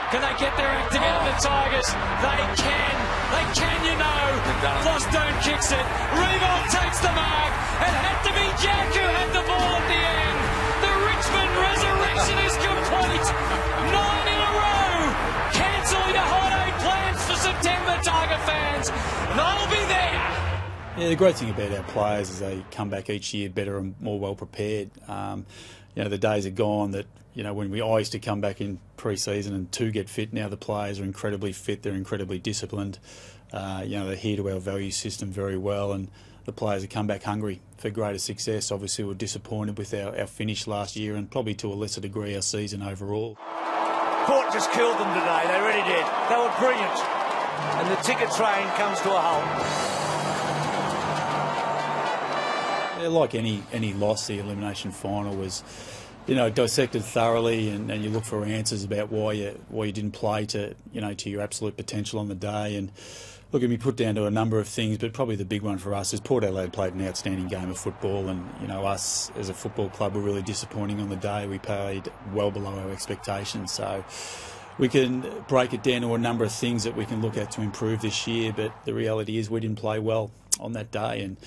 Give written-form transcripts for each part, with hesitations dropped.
Can they get their act together, the Tigers? They can. They can, you know. Lostone kicks it. Revolt takes the mark. It had to be Jack who had the ball at the end. The Richmond resurrection is complete. 9 in a row. Cancel your holiday plans for September, Tiger fans. They'll be there. Yeah, the great thing about our players is they come back each year better and more well prepared. The days are gone that, when I used to come back in pre-season and to get fit, now the players are incredibly fit, they're incredibly disciplined. They adhere to our value system very well, and the players have come back hungry for greater success. Obviously, we're disappointed with our finish last year and probably to a lesser degree our season overall. Port just killed them today, they really did. They were brilliant. And the ticket train comes to a halt. Yeah, like any loss, the elimination final was, dissected thoroughly, and you look for answers about why you didn't play to your absolute potential on the day. And look, it can be put down to a number of things, but probably the big one for us is Port Adelaide played an outstanding game of football, and us as a football club were really disappointing on the day. We played well below our expectations, so we can break it down to a number of things that we can look at to improve this year. But the reality is we didn't play well on that day, and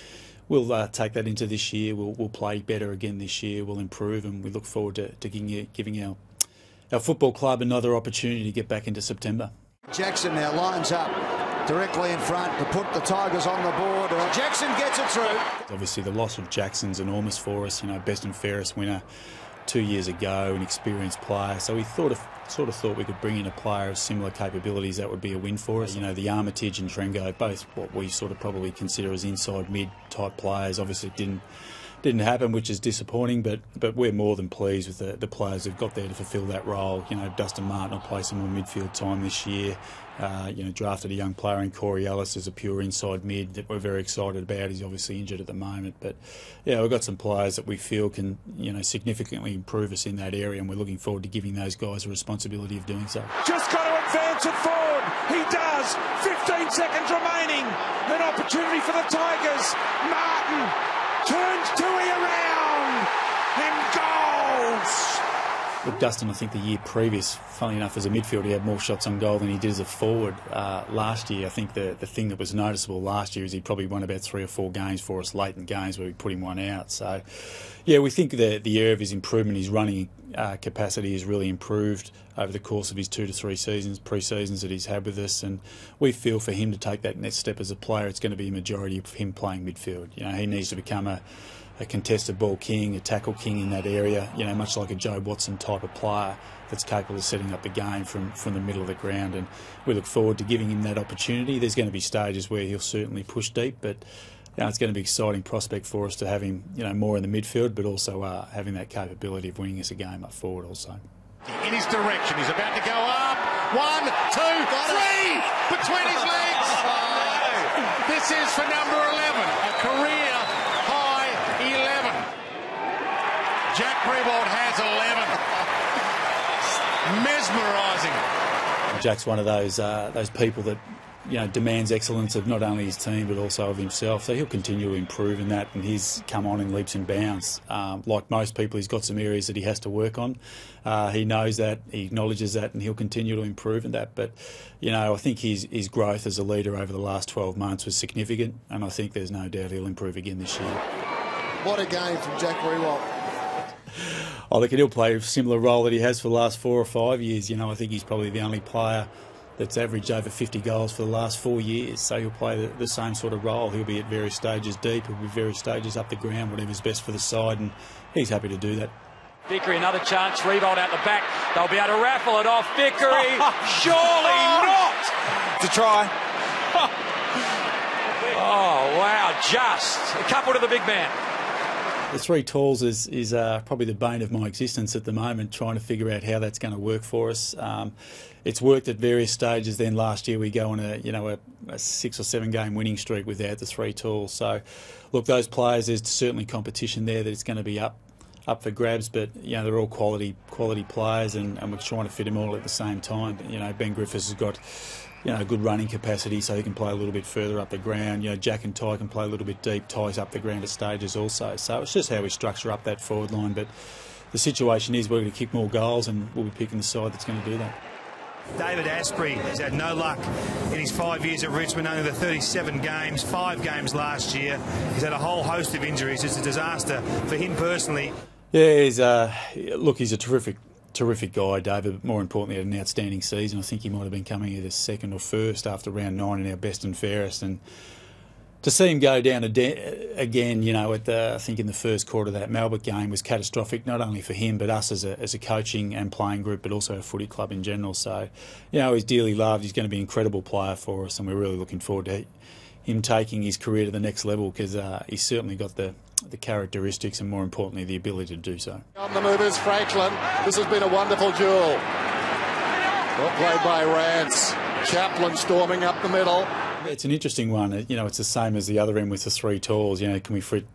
we'll take that into this year. We'll play better again this year. We'll improve, and we look forward to giving our football club another opportunity to get back into September. Jackson now lines up directly in front to put the Tigers on the board. Jackson gets it through. Obviously, the loss of Jackson's enormous for us. Best and fairest winner 2 years ago, an experienced player. So we sort of thought we could bring in a player of similar capabilities. That would be a win for us. The Armitage and Trengo, both what we sort of probably consider as inside mid type players. Obviously, didn't happen, which is disappointing. But we're more than pleased with the players who've got there to fulfil that role. Dustin Martin will play some more midfield time this year. Drafted a young player in Corey Ellis as a pure inside mid that we're very excited about. He's obviously injured at the moment, but we've got some players that we feel can significantly improve us in that area, and we're looking forward to giving those guys a responsibility of doing so. Just got to advance it forward. He does. 15 seconds remaining. An opportunity for the Tigers. Martin turns Tui around and goals. Look, Dustin, I think the year previous, funnily enough, as a midfielder, he had more shots on goal than he did as a forward last year. I think the thing that was noticeable last year is he probably won about 3 or 4 games for us late in games where we put him one out. So, we think that the area of his improvement, his running capacity has really improved over the course of his 2 to 3 seasons, pre-seasons that he's had with us. And we feel for him to take that next step as a player, it's going to be a majority of him playing midfield. He needs to become a contested ball king, a tackle king in that area, much like a Joe Watson type of player that's capable of setting up the game from the middle of the ground. And we look forward to giving him that opportunity. There's going to be stages where he'll certainly push deep, but it's going to be an exciting prospect for us to have him more in the midfield, but also having that capability of winning us a game up forward also. In his direction, he's about to go up. 1, 2, 3 between his legs. This is for number 11, a career high 11. Jack Revolt has 11. Mesmerising. Jack's one of those people that demands excellence of not only his team but also of himself. So he'll continue to improve in that, and he's come on in leaps and bounds. Like most people, he's got some areas that he has to work on. He knows that, he acknowledges that, and he'll continue to improve in that. But I think his growth as a leader over the last 12 months was significant, and I think there's no doubt he'll improve again this year. What a game from Jack Revolt. I think he'll play a similar role that he has for the last 4 or 5 years. I think he's probably the only player that's averaged over 50 goals for the last 4 years. So he'll play the same sort of role. He'll be at various stages deep, he'll be at various stages up the ground, whatever's best for the side, and he's happy to do that. Vickery, another chance. Revolt out the back. They'll be able to raffle it off. Vickery, surely not. To try. Oh, wow, just a couple to the big man. The 3 talls is probably the bane of my existence at the moment, trying to figure out how that's going to work for us. It's worked at various stages. Then last year we go on a 6 or 7 game winning streak without the 3 talls. So, look, those players, there's certainly competition there that it's going to be up for grabs, but they're all quality players, and we're trying to fit them all at the same time. Ben Griffiths has got good running capacity, so he can play a little bit further up the ground. Jack and Ty can play a little bit deep. Ty's up the ground at stages also. So it's just how we structure up that forward line. But the situation is we're going to kick more goals, and we'll be picking the side that's going to do that. David Asprey has had no luck in his 5 years at Richmond, only the 37 games, 5 games last year. He's had a whole host of injuries. It's a disaster for him personally. Yeah, he's a terrific guy, David, but more importantly, had an outstanding season. I think he might have been coming either second or first after round 9 in our best and fairest. And to see him go down again, I think in the first quarter of that Melbourne game was catastrophic, not only for him but us as a coaching and playing group, but also a footy club in general. So, he's dearly loved. He's going to be an incredible player for us, and we're really looking forward to him taking his career to the next level, because he's certainly got the characteristics and, more importantly, the ability to do so. On the move is Franklin. This has been a wonderful duel. Well played by Rance. Chaplin storming up the middle. It's an interesting one. It's the same as the other end with the 3 talls. Can we fit,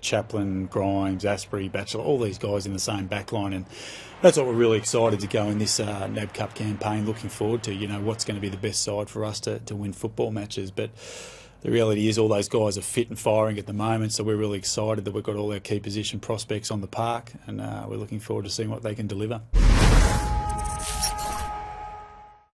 Chaplin, Grimes, Asprey, Batchelor, all these guys in the same backline, and that's what we're really excited to go in this NAB Cup campaign. Looking forward to, what's going to be the best side for us to win football matches. But the reality is all those guys are fit and firing at the moment, so we're really excited that we've got all our key position prospects on the park, and we're looking forward to seeing what they can deliver.